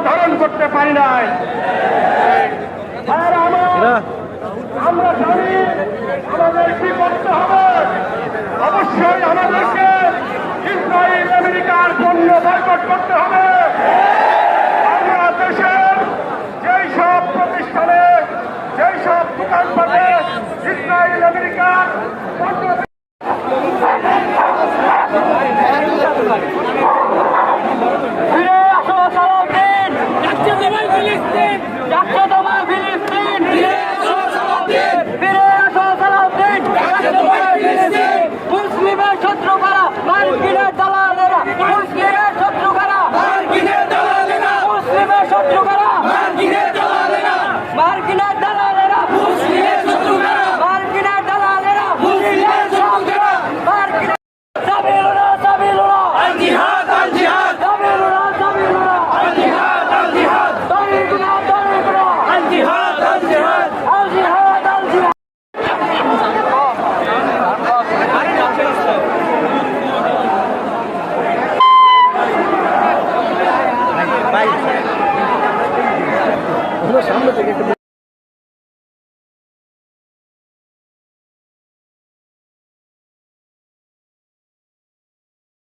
ধারণ করতে পারি নাই। আমরা জানি আমাদের কি করতে হবে। অবশ্যই আমাদেরকে ইসরায়েল আমেরিকার পণ্য বয়কট করতে হবে। আমরা দেশের যেই সব প্রতিষ্ঠানে যেই সব দোকানপাটে ইসরায়েল আমেরিকার পণ্য ফিরে আসো সালাউদ্দিন, ডাকছে তোমায় ফিলিস্তিন, ডাকছে তোমায়